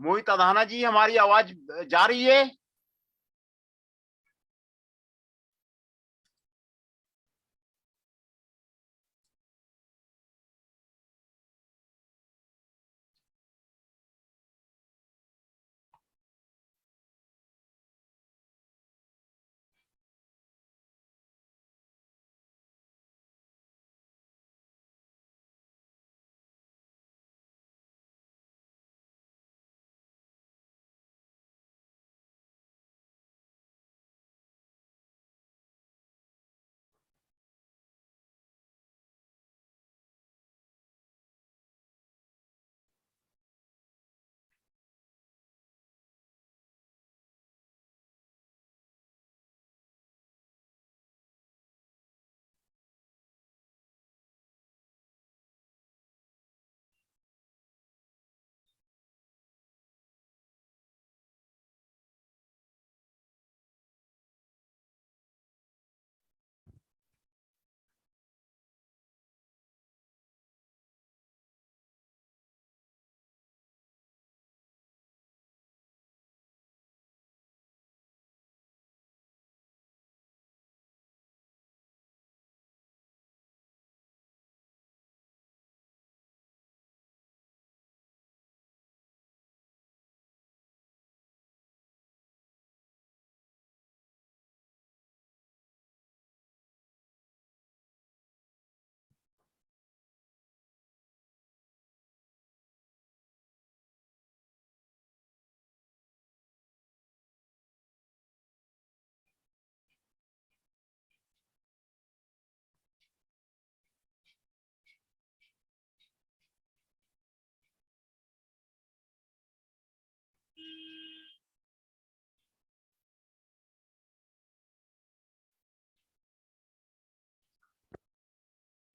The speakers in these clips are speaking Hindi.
मोहित अधाना जी, हमारी आवाज जा रही है?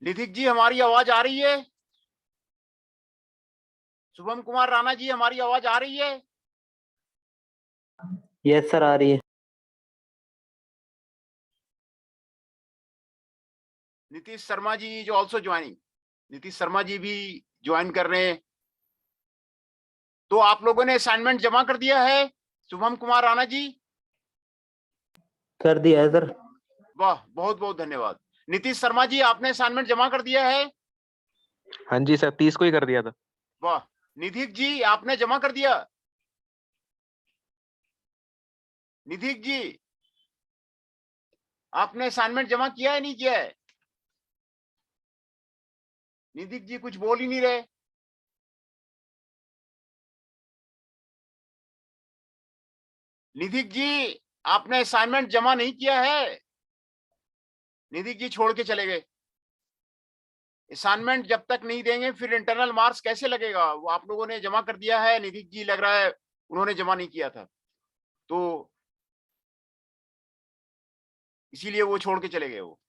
निधिक जी, हमारी आवाज आ रही है? शुभम कुमार राणा जी, हमारी आवाज आ रही है? यस सर, आ रही है। नीतीश शर्मा जी जो ऑल्सो ज्वाइनिंग। नीतीश शर्मा जी भी ज्वाइन कर रहे हैं। तो आप लोगों ने असाइनमेंट जमा कर दिया है? शुभम कुमार राणा जी, कर दिया है सर। वाह, बहुत बहुत धन्यवाद। नीतीश शर्मा जी, आपने असाइनमेंट जमा कर दिया है? हाँ जी सर, 30 को ही कर दिया था। वाह। निधिक जी, आपने जमा कर दिया? निधिक जी, आपने असाइनमेंट जमा किया है नहीं किया है? निधिक जी कुछ बोल ही नहीं रहे। निधिक जी, आपने असाइनमेंट जमा नहीं किया है? निधिक जी छोड़ के चले गए। असाइनमेंट जब तक नहीं देंगे फिर इंटरनल मार्क्स कैसे लगेगा? वो आप लोगों ने जमा कर दिया है, निधिक जी लग रहा है उन्होंने जमा नहीं किया था, तो इसीलिए वो छोड़ के चले गए वो।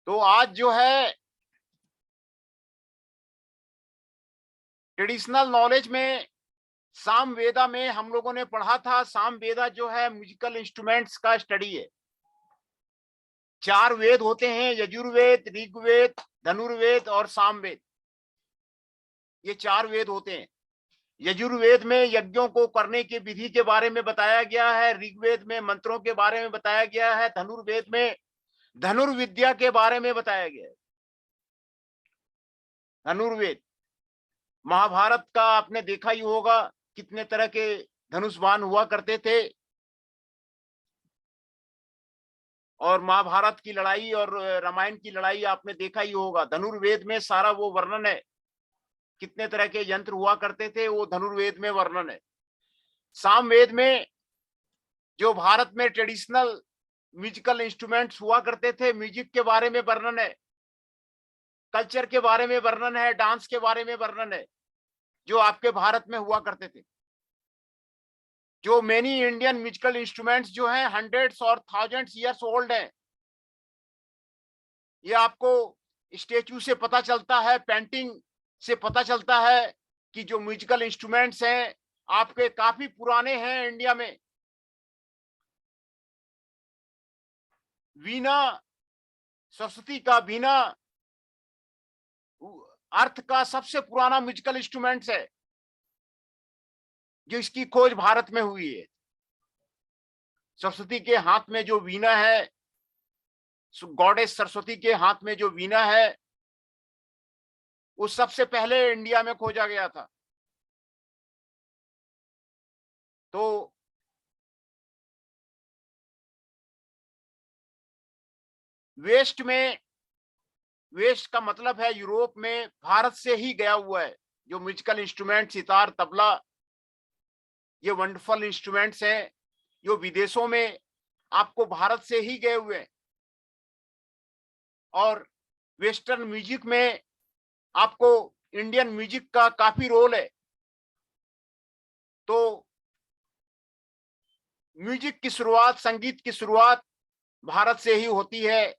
तो आज जो है ट्रेडिशनल नॉलेज में सामवेदा में हम लोगों ने पढ़ा था। सामवेदा जो है म्यूजिकल इंस्ट्रूमेंट्स का स्टडी है। 4 वेद होते हैं, यजुर्वेद, ऋग्वेद, धनुर्वेद और सामवेद। ये 4 वेद होते हैं। यजुर्वेद में यज्ञों को करने की विधि के बारे में बताया गया है। ऋग्वेद में मंत्रों के बारे में बताया गया है। धनुर्वेद में धनुर्विद्या के बारे में बताया गया है। धनुर्वेद, महाभारत का आपने देखा ही होगा कितने तरह के धनुष बाण हुआ करते थे। और महाभारत की लड़ाई और रामायण की लड़ाई आपने देखा ही होगा। धनुर्वेद में सारा वो वर्णन है, कितने तरह के यंत्र हुआ करते थे, वो धनुर्वेद में वर्णन है। सामवेद में जो भारत में ट्रेडिशनल म्यूजिकल इंस्ट्रूमेंट्स हुआ करते थे, म्यूजिक के बारे में वर्णन है, कल्चर के बारे में वर्णन है, डांस के बारे में वर्णन है, जो आपके भारत में हुआ करते थे। जो मेनी इंडियन म्यूजिकल इंस्ट्रूमेंट्स जो हैं हंड्रेड्स और थाउजेंड्स ईयर्स ओल्ड हैं। ये आपको स्टेचू से पता चलता है, पेंटिंग से पता चलता है कि जो म्यूजिकल इंस्ट्रूमेंट्स हैं आपके काफी पुराने हैं इंडिया में। वीणा, सरस्वती का वीणा अर्थ का सबसे पुराना म्यूजिकल इंस्ट्रूमेंट्स है, जो इसकी खोज भारत में हुई है। सरस्वती के हाथ में जो वीणा है, गॉडेस सरस्वती के हाथ में जो वीणा है, वो सबसे पहले इंडिया में खोजा गया था। तो वेस्ट में, वेस्ट का मतलब है यूरोप में, भारत से ही गया हुआ है जो म्यूजिकल इंस्ट्रूमेंट, सितार, तबला, ये वंडरफुल इंस्ट्रूमेंट्स हैं जो विदेशों में आपको भारत से ही गए हुए हैं। और वेस्टर्न म्यूजिक में आपको इंडियन म्यूजिक का काफी रोल है। तो म्यूजिक की शुरुआत, संगीत की शुरुआत भारत से ही होती है।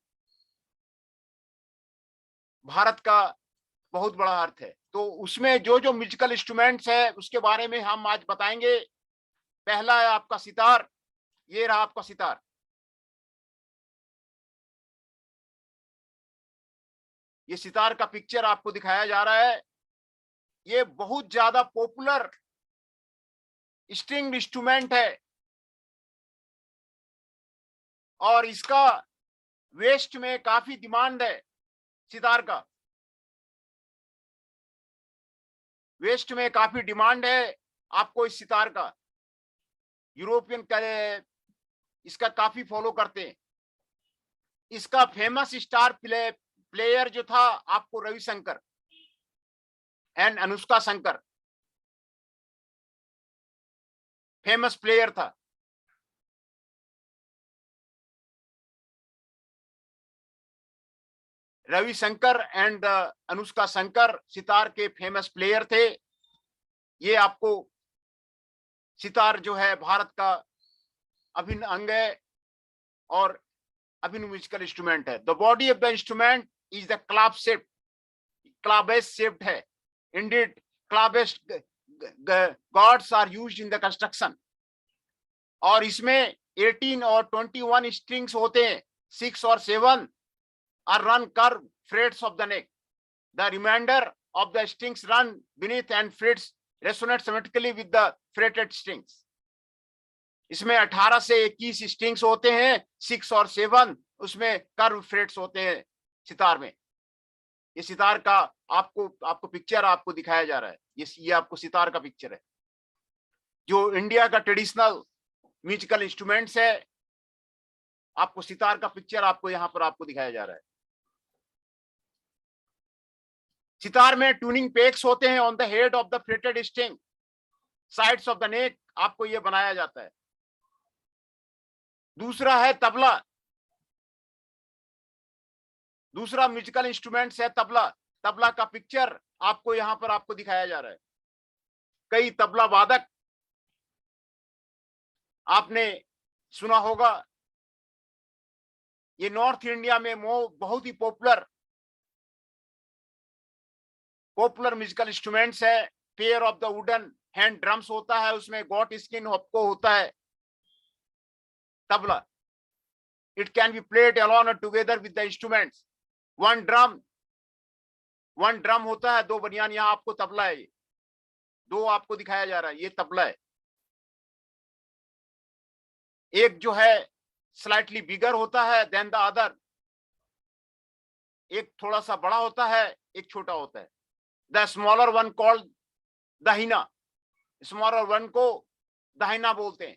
भारत का बहुत बड़ा अर्थ है। तो उसमें जो जो म्यूजिकल इंस्ट्रूमेंट्स है उसके बारे में हम आज बताएंगे। पहला है आपका सितार। ये रहा आपका सितार। ये सितार का पिक्चर आपको दिखाया जा रहा है। ये बहुत ज्यादा पॉपुलर स्ट्रिंग इंस्ट्रूमेंट है और इसका वेस्ट में काफी डिमांड है। सितार का वेस्ट में काफी डिमांड है आपको इस सितार का। यूरोपियन इसका काफी फॉलो करते हैं। इसका फेमस स्टार प्लेयर जो था आपको Ravishankar and Anushka Shankar, famous player था। रविशंकर एंड अनुष्का शंकर सितार के फेमस प्लेयर थे। ये आपको सितार जो है भारत का अभिन्न अंग है और अभिन्न म्यूजिकल इंस्ट्रूमेंट है। The body of the instrument is the calabash shaped है। Indeed calabash gourds are used in the construction. और इसमें 18 और 21 स्ट्रिंग्स होते हैं। 6 और 7 are run curved frets of the neck. The remainder of the strings run beneath and frets resonate symmetrically with the fretted strings. इसमें 18 से 21 स्ट्रिंग्स होते हैं। 6 और 7 उसमें कर्व फ्रेट्स होते हैं सितार में। ये सितार का आपको पिक्चर आपको दिखाया जा रहा है। ये आपको सितार का पिक्चर है जो इंडिया का ट्रेडिशनल म्यूजिकल इंस्ट्रूमेंट्स है। आपको सितार का पिक्चर आपको यहाँ पर आपको दिखाया जा रहा है। सितार में ट्यूनिंग पेक्स होते हैं on the head of the fretted string, sides of the neck, आपको ये बनाया जाता है। दूसरा है तबला। दूसरा म्यूजिकल इंस्ट्रूमेंट्स है तबला। तबला का पिक्चर आपको यहां पर आपको दिखाया जा रहा है। कई तबला वादक आपने सुना होगा। ये नॉर्थ इंडिया में बहुत ही पॉपुलर म्यूजिकल इंस्ट्रूमेंट्स है। Pair of the wooden hand drums होता है, उसमें गॉट स्किन आपको होता है tabla. It can be played alone और together with the instruments. One drum होता है, 2 बनियान। यहाँ आपको तबला है, ये 2 आपको दिखाया जा रहा है, ये तबला है। एक जो है स्लाइटली बिगर होता है देन द अदर। एक थोड़ा सा बड़ा होता है, एक छोटा होता है। द स्मॉलर वन कॉल्ड दाहिना। स्मॉलर वन को दाहिना बोलते हैं।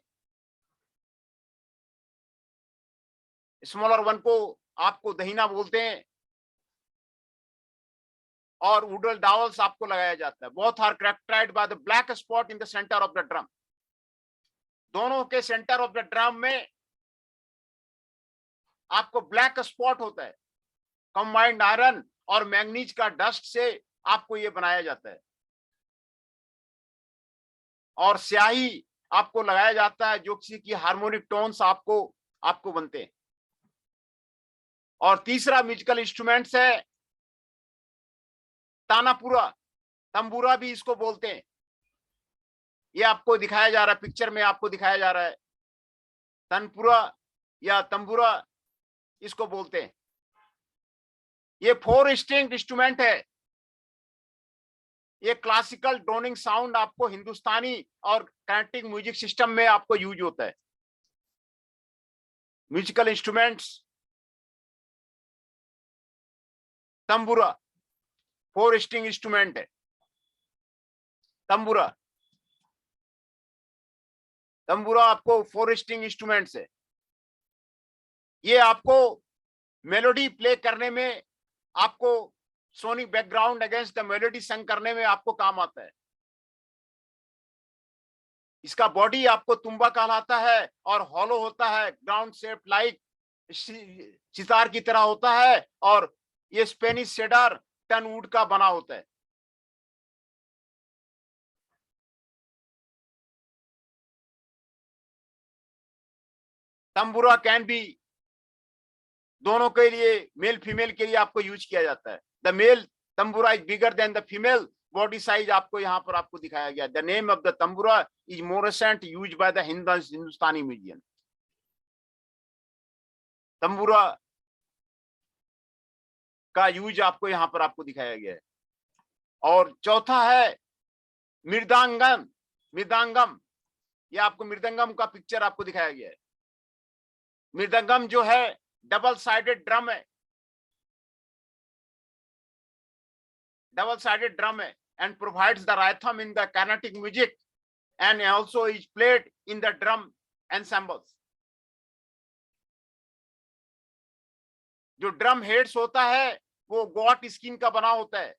स्मॉलर वन को आपको दहीना बोलते हैं। और वुडल डावल्स आपको लगाया जाता है। Both are characterised by the black spot in the centre of the drum. दोनों के सेंटर ऑफ द ड्रम में आपको ब्लैक स्पॉट होता है। कंबाइंड आयरन और मैंगनीज का डस्ट से आपको ये बनाया जाता है। और स्याही आपको लगाया जाता है जो किसी की हार्मोनिक टोन्स आपको बनते हैं। और तीसरा म्यूजिकल इंस्ट्रूमेंट्स है तानापुरा। तंबूरा भी इसको बोलते हैं। ये आपको दिखाया जा रहा है, पिक्चर में आपको दिखाया जा रहा है। तनपुरा या तंबूरा इसको बोलते हैं। ये 4 स्ट्रिंग इंस्ट्रूमेंट है। ये क्लासिकल ड्रोनिंग साउंड आपको हिंदुस्तानी और कर्नाटिक म्यूजिक सिस्टम में आपको यूज होता है। म्यूजिकल इंस्ट्रूमेंट्स, तंबूरा 4 स्ट्रिंग इंस्ट्रूमेंट है। तंबूरा आपको 4 स्ट्रिंग इंस्ट्रूमेंट्स है। ये आपको मेलोडी प्ले करने में, आपको sonic background against the melody संग करने में आपको काम आता है। इसका बॉडी आपको तुम्बा कहलाता है और हॉलो होता है, ग्राउंड शेप लाइक सितार की तरह होता है, और ये स्पेनिश सेडार टन वुड का बना होता है। तंबूरा कैन बी, दोनों के लिए, मेल फीमेल के लिए आपको यूज किया जाता है। The male tambura is bigger than the female body size आपको यहाँ पर आपको दिखाया गया। The name of the tambura is more recent use by the Hindustani museum. Tambura का यूज आपको यहाँ पर आपको दिखाया गया है। और चौथा है मृदांगम। मृदांगम, ये आपको मृदंगम का पिक्चर आपको दिखाया गया है। मृदंगम जो है डबल साइडेड ड्रम है, डबल साइडेड ड्रम है, and provides the rhythm in the Carnatic music and also is played in the drum ensembles। जो ड्रम हेड्स होता है वो गोट स्किन का बना होता है।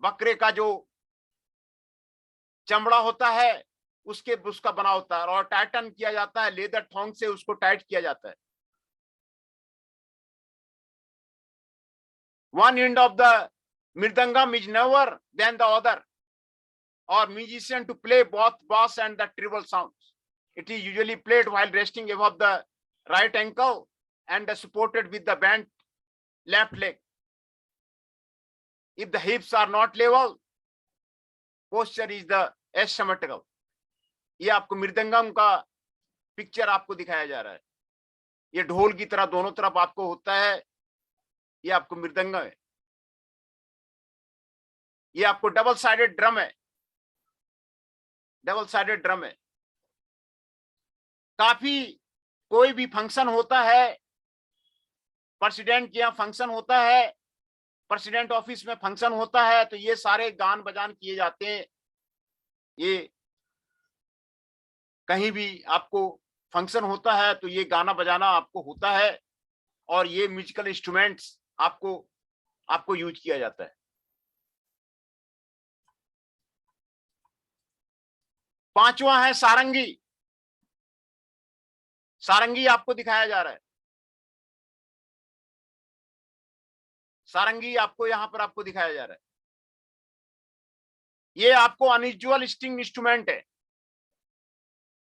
बकरे का जो चमड़ा होता है उसका बना होता है, और टाइटन किया जाता है, लेदर थोंग से उसको टाइट किया जाता है। One end of the mridangam is never than the other, or musician to play both bass and the treble sounds. It is usually played while resting above the right ankle and supported with the bent left leg. If the hips are not level, posture is the asymmetrical। ये आपको मृदंगम का पिक्चर आपको दिखाया जा रहा है। ये ढोल की तरह दोनों तरफ आपको होता है। ये आपको मृदंगम है। ये आपको डबल साइडेड ड्रम है, डबल साइडेड ड्रम है। काफी कोई भी फंक्शन होता है, प्रेसिडेंट के यहाँ फंक्शन होता है, प्रेसिडेंट ऑफिस में फंक्शन होता है, तो ये सारे गान बजान किए जाते हैं। ये कहीं भी आपको फंक्शन होता है तो ये गाना बजाना आपको होता है, और ये म्यूजिकल इंस्ट्रूमेंट्स आपको यूज किया जाता है। पांचवा है सारंगी। सारंगी आपको दिखाया जा रहा है। सारंगी आपको यहां पर आपको दिखाया जा रहा है। ये आपको अनयूजुअल स्ट्रिंग इंस्ट्रूमेंट है,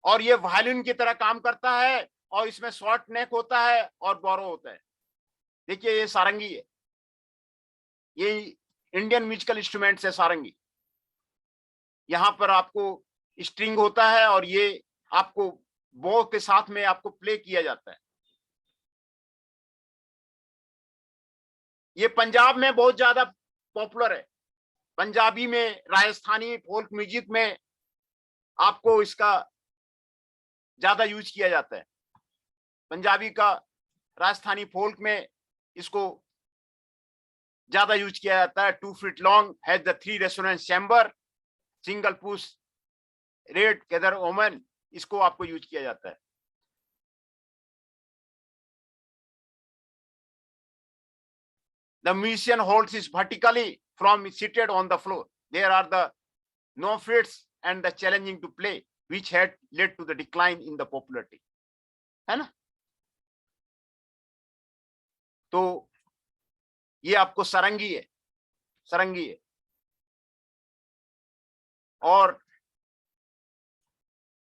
और ये वायलिन की तरह काम करता है, और इसमें शॉर्ट नेक होता है और बोरो होता है। देखिए ये सारंगी है, ये इंडियन म्यूजिकल इंस्ट्रूमेंट है सारंगी। यहां पर आपको स्ट्रिंग होता है, और ये आपको बो के साथ में आपको प्ले किया जाता है। ये पंजाब में बहुत ज्यादा पॉपुलर है। पंजाबी में, राजस्थानी फोल्क म्यूजिक में आपको इसका ज्यादा यूज किया जाता है। पंजाबी का राजस्थानी फोल्क में इसको ज्यादा यूज किया जाता है। 2 feet long, has the 3 resonance chamber, single push red cedar ओमन, इसको आपको यूज किया जाता है। The musician holds is vertically from seated on the floor. There are the no fits and the challenging to play, which had led to the decline in the popularity, है ना। तो ये आपको सारंगी है, सारंगी है। और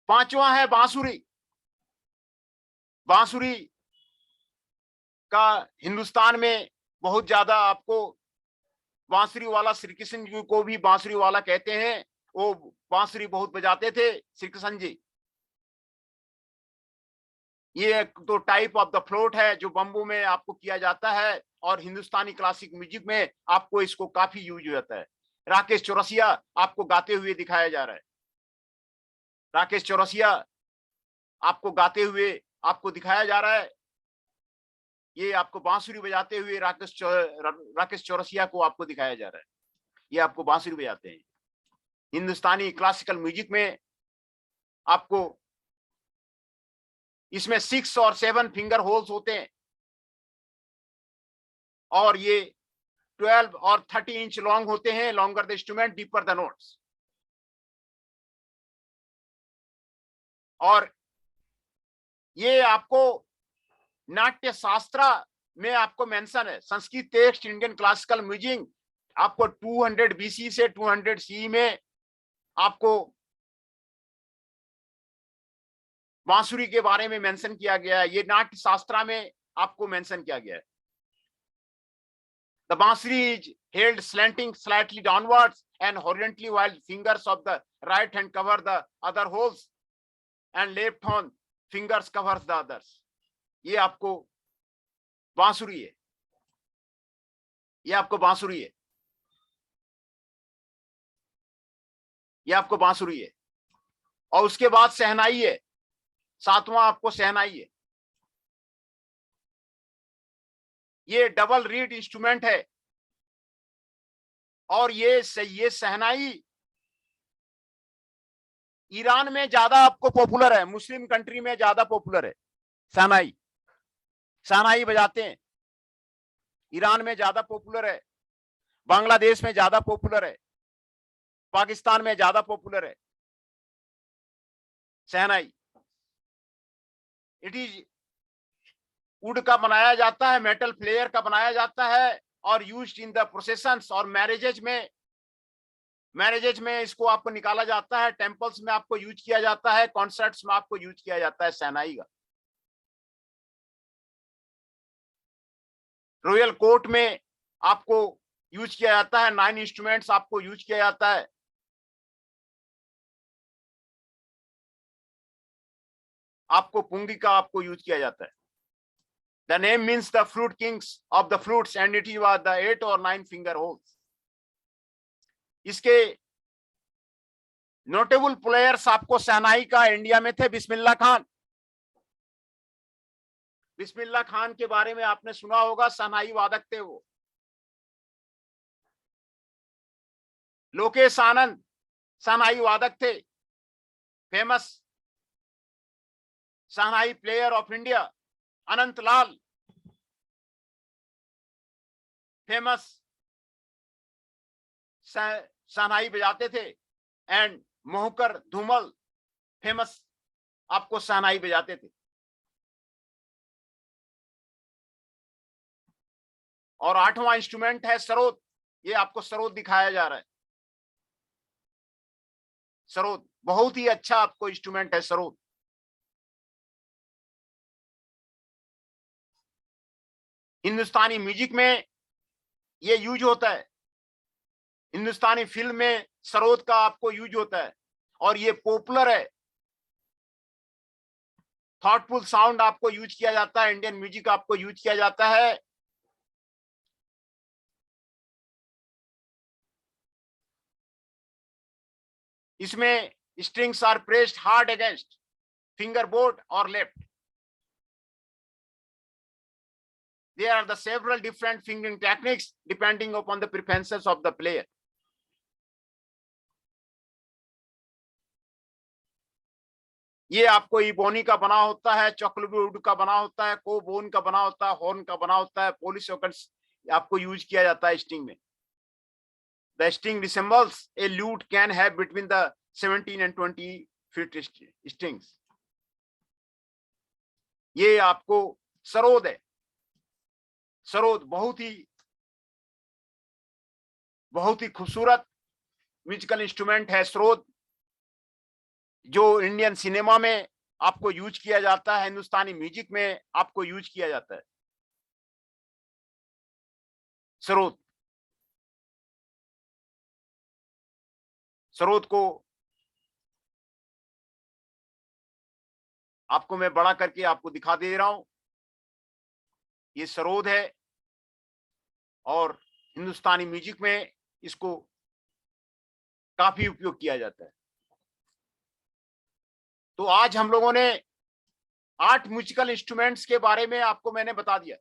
पांचवा है बांसुरी। बांसुरी का हिंदुस्तान में बहुत ज्यादा आपको, बांसुरी वाला श्री कृष्ण जी को भी बांसुरी वाला कहते हैं। वो बांसुरी बहुत बजाते थे श्री कृष्ण जी। ये एक तो टाइप ऑफ द फ्लोट है जो बम्बू में आपको किया जाता है, और हिंदुस्तानी क्लासिक म्यूजिक में आपको इसको काफी यूज हो जाता है। राकेश चौरसिया आपको गाते हुए दिखाया जा रहा है। राकेश चौरसिया आपको गाते हुए आपको दिखाया जा रहा है। ये आपको बांसुरी बजाते हुए राकेश चौरसिया को आपको दिखाया जा रहा है। ये आपको बांसुरी बजाते हैं। हिंदुस्तानी क्लासिकल म्यूजिक में आपको इसमें 6 और 7 फिंगर होल्स होते हैं, और ये 12 और 30 इंच लॉन्ग होते हैं। Longer the instrument, deeper the notes. और ये आपको नाट्य शास्त्र में आपको मेंशन है। Sanskrit text Indian classical music आपको 200 बीसी से 200 सी में आपको बांसुरी के बारे में मेंशन किया गया है। ये नाट्य शास्त्र में आपको मेंशन किया गया है। The bansuri is held slanting slightly downwards and horizontally, while fingers of the right hand cover the other holes and left hand fingers covers the others. ये आपको बांसुरी है। ये आपको बांसुरी है। ये आपको बांसुरी है। और उसके बाद सहनाई है। 7वां आपको सहनाई है। ये डबल रीड इंस्ट्रूमेंट है, और ये सहनाई ईरान में ज्यादा आपको पॉपुलर है। मुस्लिम कंट्री में ज्यादा पॉपुलर है सहनाई। सहनाई बजाते हैं। ईरान में ज्यादा पॉपुलर है, बांग्लादेश में ज्यादा पॉपुलर है, पाकिस्तान में ज्यादा पॉपुलर है सहनाई। इट इज वुड का बनाया जाता है, मेटल प्लेयर का बनाया जाता है, और यूज्ड इन द प्रोसेशंस और मैरिजेज में इसको आपको निकाला जाता है। टेम्पल्स में आपको यूज किया जाता है, कॉन्सर्ट्स में आपको यूज किया जाता है सहनाई का। रॉयल कोर्ट में आपको यूज किया जाता है। 9 इंस्ट्रूमेंट्स आपको यूज किया जाता है। आपको पुंगी का आपको यूज किया जाता है। The name means the flute kings of the flutes, and it was the 8 or 9 finger holes. इसके नोटेबल प्लेयर्स आपको सहनाई का इंडिया में थे बिस्मिल्लाह खान। बिस्मिल्लाह खान के बारे में आपने सुना होगा, सहनाई वादक थे वो। लोकेश आनंद सहनाई वादक थे। Famous shehnai player of India Anant Lal famous shehnai बजाते थे। एंड मोहकर धूमल फेमस आपको सहनाई बजाते थे। और 8वां इंस्ट्रूमेंट है सरोद। ये आपको सरोद दिखाया जा रहा है। सरोद बहुत ही अच्छा आपको इंस्ट्रूमेंट है सरोद। हिंदुस्तानी म्यूजिक में ये यूज होता है। हिंदुस्तानी फिल्म में सरोद का आपको यूज होता है, और ये पॉपुलर है। थॉटफुल साउंड आपको यूज किया जाता है। इंडियन म्यूजिक आपको यूज किया जाता है। इसमें strings are pressed hard against finger board और left. There are the several different fingering techniques depending upon the preferences of the player. ये आपको इबोनी का बना होता है, चॉकलेटवुड का बना होता है, कोबोन का बना होता है, हॉर्न का बना होता है, पॉलिश ऑर्गन्स आपको यूज किया जाता है स्ट्रिंग में। The string resembles a lute can have between the 17 and 20 feet strings. ये आपको सरोद है। सरोद बहुत ही खूबसूरत म्यूजिकल इंस्ट्रूमेंट है सरोद, जो इंडियन सिनेमा में आपको यूज किया जाता है, हिंदुस्तानी म्यूजिक में आपको यूज किया जाता है सरोद। सरोद को आपको मैं बड़ा करके आपको दिखा दे रहा हूं। ये सरोद है और हिंदुस्तानी म्यूजिक में इसको काफी उपयोग किया जाता है। तो आज हम लोगों ने 8 म्यूजिकल इंस्ट्रूमेंट्स के बारे में आपको मैंने बता दिया।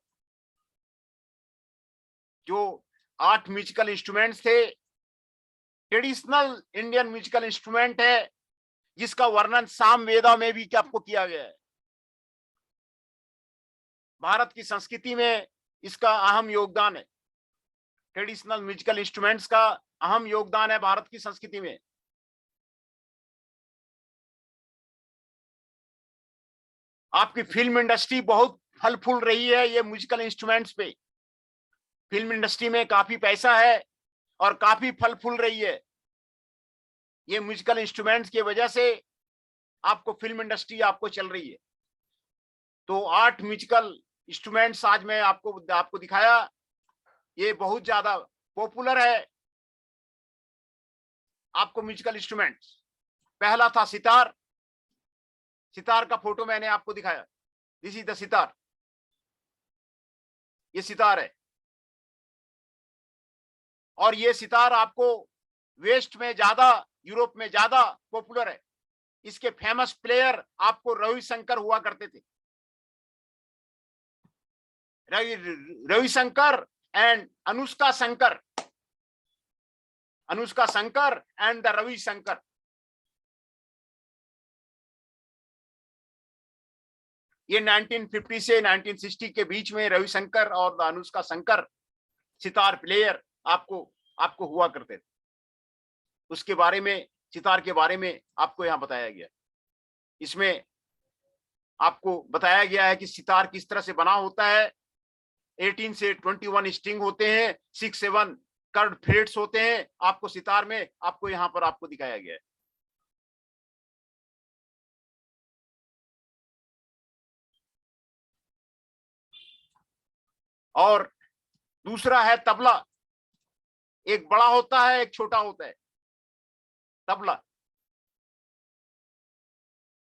जो 8 म्यूजिकल इंस्ट्रूमेंट्स थे, ट्रेडिशनल इंडियन म्यूजिकल इंस्ट्रूमेंट है, जिसका वर्णन सामवेदा में भी आपको किया गया है। भारत की संस्कृति में इसका अहम योगदान है। ट्रेडिशनल म्यूजिकल इंस्ट्रूमेंट्स का अहम योगदान है भारत की संस्कृति में। आपकी फिल्म इंडस्ट्री बहुत फल फूल रही है ये म्यूजिकल इंस्ट्रूमेंट्स पे। फिल्म इंडस्ट्री में काफी पैसा है और काफी फल फूल रही है। ये म्यूजिकल इंस्ट्रूमेंट्स की वजह से आपको फिल्म इंडस्ट्री आपको चल रही है। तो 8 म्यूजिकल इंस्ट्रूमेंट्स आज मैं आपको दिखाया। ये बहुत ज्यादा पॉपुलर है आपको म्यूजिकल इंस्ट्रूमेंट्स। पहला था सितार। सितार का फोटो मैंने आपको दिखाया। This is the sitar. ये सितार है और ये सितार आपको वेस्ट में ज्यादा, यूरोप में ज्यादा पॉपुलर है। इसके फेमस प्लेयर आपको रविशंकर हुआ करते थे। Ravishankar and Anushka Shankar. Anushka Shankar and the Ravishankar. ये 1950 से 1960 के बीच में रविशंकर और अनुष्का शंकर सितार प्लेयर आपको हुआ करते थे। उसके बारे में, सितार के बारे में आपको यहां बताया गया। इसमें आपको बताया गया है कि सितार किस तरह से बना होता है। 18 से 21 स्ट्रिंग होते हैं, 6-7 कर्ड फ्रेट्स होते हैं आपको सितार में। आपको यहां पर आपको दिखाया गया है। और दूसरा है तबला। एक बड़ा होता है, एक छोटा होता है। तबला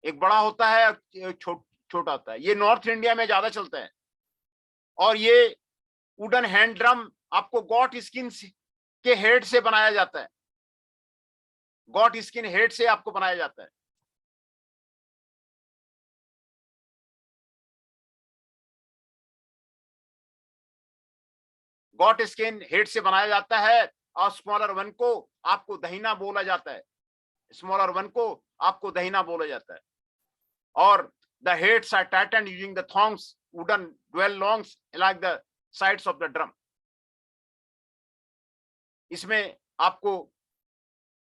एक बड़ा होता है, एक छोटा होता है। ये नॉर्थ इंडिया में ज्यादा चलता है। और ये वुडन हैंड ड्रम आपको गॉट स्किन के हेड से बनाया जाता है। गॉट स्किन हेड से आपको बनाया जाता है। गॉट स्किन हेड से बनाया जाता है और स्मॉलर वन को आपको दहीना बोला जाता है। स्मॉलर वन को आपको दहीना बोला जाता है। और the heads are tightened using the thongs, wooden dwell longs along the sides of the drum. इसमें आपको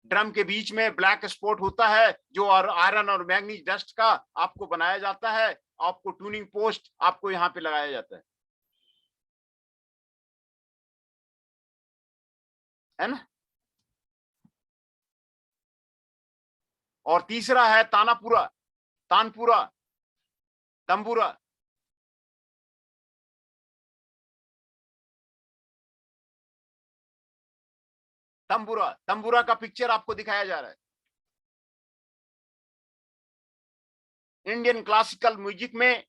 ड्रम के बीच में ब्लैक स्पॉट होता है जो आयरन और मैग्नीज डस्ट का आपको बनाया जाता है। आपको ट्यूनिंग पोस्ट आपको यहाँ पे लगाया जाता है ना। और तीसरा है तानापुरा, तानपुरा, तंबूरा। तंबूरा, तंबूरा का पिक्चर आपको दिखाया जा रहा है। इंडियन क्लासिकल म्यूजिक में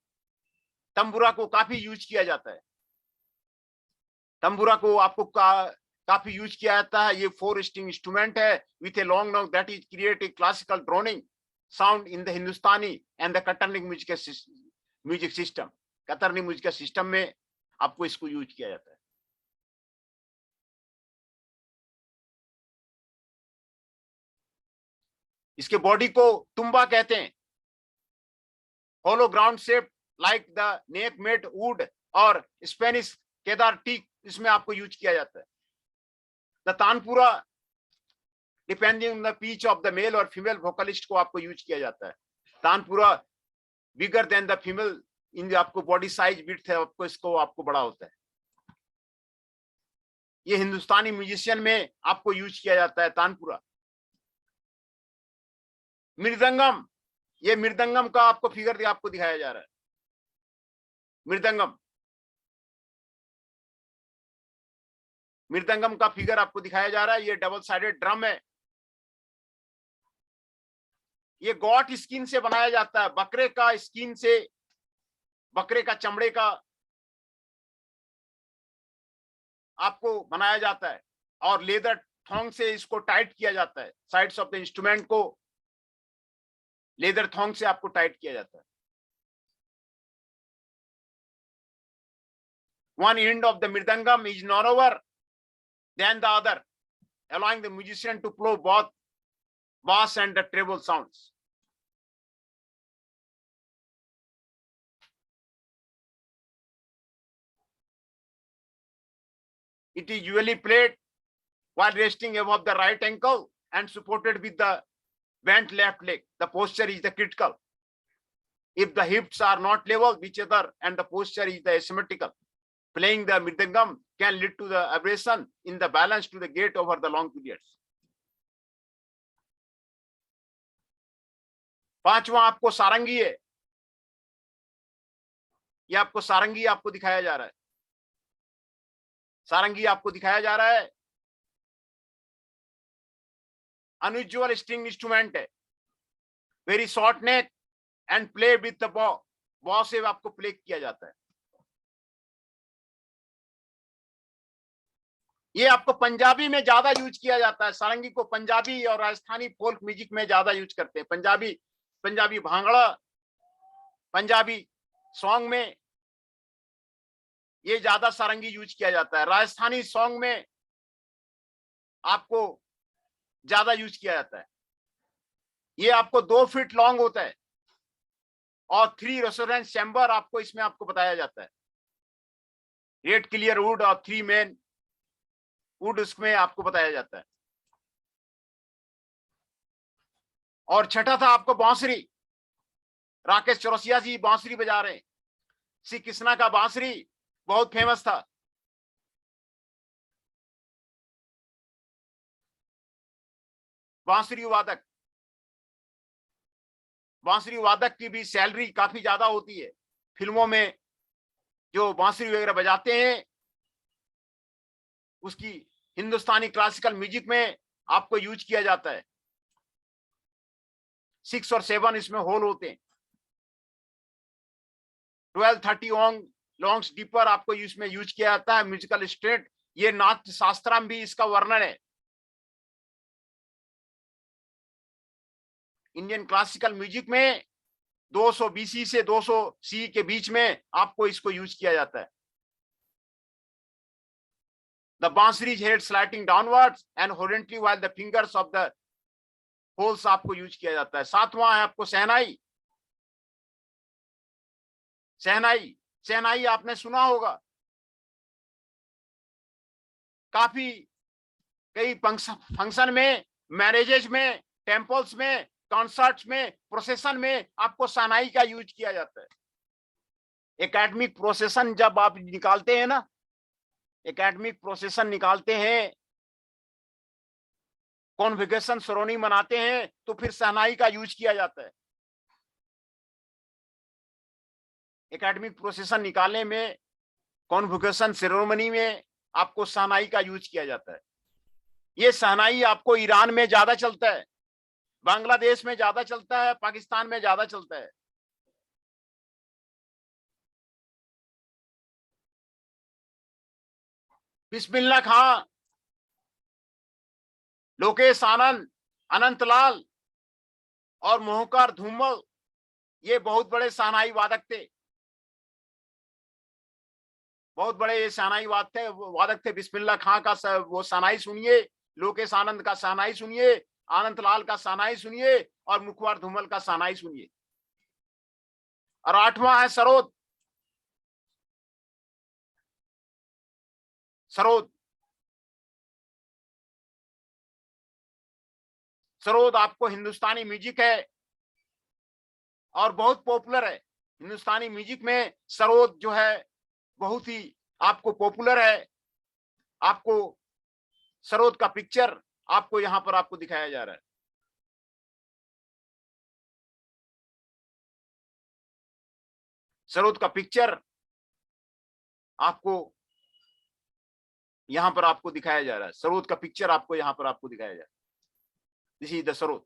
तंबूरा को काफी यूज किया जाता है। तंबूरा को आपको काफी यूज किया जाता है। ये 4 स्ट्रिंग इंस्ट्रूमेंट है विथ ए लॉन्ग नोक that is create a classical droning sound in the Hindustani and the Katarni music system. Katarni music system में आपको इसको यूज किया जाता है। इसके बॉडी को तुम्बा कहते हैं। Hollow ground shape like the neck made wood और स्पेनिश केदार टीक इसमें आपको यूज किया जाता है। The tanpura depending on the pitch of the male और फीमेल वोकलिस्ट को आपको यूज किया जाता है। Tanpura bigger than the female in आपको बॉडी साइज विड्थ है आपको, इसको आपको बड़ा होता है। ये हिंदुस्तानी म्यूजिशियन में आपको यूज किया जाता है तानपुरा। मृदंगम, ये मृदंगम का आपको फिगर आपको दिखाया जा रहा है। मृदंगम, मृदंगम का फिगर आपको दिखाया जा रहा है। ये डबल साइडेड ड्रम है। ये गॉट स्किन से बनाया जाता है, बकरे का स्किन से, बकरे का चमड़े का आपको बनाया जाता है और लेदर थोंग से इसको टाइट किया जाता है। साइड्स ऑफ द इंस्ट्रूमेंट को लेदर थोंग से आपको टाइट किया जाता है। One end of the mridangam is narrower than the other, allowing the musician to blow both bass and the treble sounds. It is usually played while resting above the right ankle and supported with the bent left leg. The posture is the critical. If the hips are not level with each other and the posture is the asymmetrical, playing the mridangam can lead to the aberration in the balance to the gait over the long periods. पांचवा आपको सारंगी है। ये आपको सारंगी आपको दिखाया जा रहा है। सारंगी आपको दिखाया जा रहा है। अनयूजुअल स्ट्रिंग इंस्ट्रूमेंट है, very short neck and play with the बॉ, बॉ से आपको प्ले किया जाता है। ये आपको पंजाबी में ज्यादा यूज किया जाता है। सारंगी को पंजाबी और राजस्थानी फोल्क म्यूजिक में ज्यादा यूज करते हैं। पंजाबी भांगड़ा, पंजाबी सॉन्ग में ये ज्यादा सारंगी यूज किया जाता है। राजस्थानी सॉन्ग में आपको ज्यादा यूज किया जाता है। ये आपको 2 फीट लॉन्ग होता है और 3 रेजोनेंस चैम्बर आपको इसमें आपको बताया जाता है। रेड क्लियर वुड और 3 मेन वुड उसमें आपको बताया जाता है। और छठा था आपको बांसुरी। राकेश चौरसिया जी बांसुरी बजा रहे हैं। श्री कृष्णा का बांसुरी बहुत फेमस था। बांसुरी वादक की भी सैलरी काफी ज्यादा होती है। फिल्मों में जो बांसुरी वगैरह बजाते हैं उसकी हिंदुस्तानी क्लासिकल म्यूजिक में आपको यूज किया जाता है। 6 और 7 इसमें होल होते हैं। 12-30 लॉन्ग्स डीपर आपको इसमें यूज किया जाता है। म्यूजिकल स्टेट, ये नाट्य शास्त्र में भी इसका वर्णन है। इंडियन क्लासिकल म्यूजिक में 200 BC से 200 CE के बीच में आपको इसको यूज किया जाता है। The bansuri is head sliding downwards and horizontally while the fingers of the holes आपको यूज किया जाता है। सातवां है आपको शहनाई। शहनाई आपने सुना होगा। कई फंक्शन में, मैरिजेज में, टेम्पल्स में, कॉन्सर्ट्स में, प्रोसेशन में आपको शहनाई का यूज किया जाता है। एकेडमिक प्रोसेशन जब आप निकालते हैं ना, कॉन्वोकेशन सेरेमनी मनाते हैं तो फिर शहनाई का यूज किया जाता है। एकेडमिक प्रोसेशन निकालने में, कॉन्वोकेशन सेरेमनी में आपको शहनाई का यूज किया जाता है। ये शहनाई आपको ईरान में ज्यादा चलता है, बांग्लादेश में ज्यादा चलता है, पाकिस्तान में ज्यादा चलता है। बिस्मिल्लाह खां, लोकेश आनंद, अनंतलाल और मोहकार धूमल, ये बहुत बड़े शहनाई वादक थे। वादक थे। बिस्मिल्लाह खां का वो शहनाई सुनिए, लोकेश आनंद का शहनाई सुनिए, अनंतलाल का शहनाई सुनिए और मुखवार धूमल का शहनाई सुनिए। और आठवां है सरोद। सरोद आपको हिंदुस्तानी म्यूजिक है और बहुत पॉपुलर है। हिंदुस्तानी म्यूजिक में सरोद जो है बहुत ही आपको पॉपुलर है। आपको सरोद का पिक्चर आपको यहां पर आपको दिखाया जा रहा है। सरोद का पिक्चर आपको यहां पर आपको दिखाया जा रहा है। सरोद का पिक्चर आपको यहां पर आपको दिखाया जा रहा है। This is the sarod.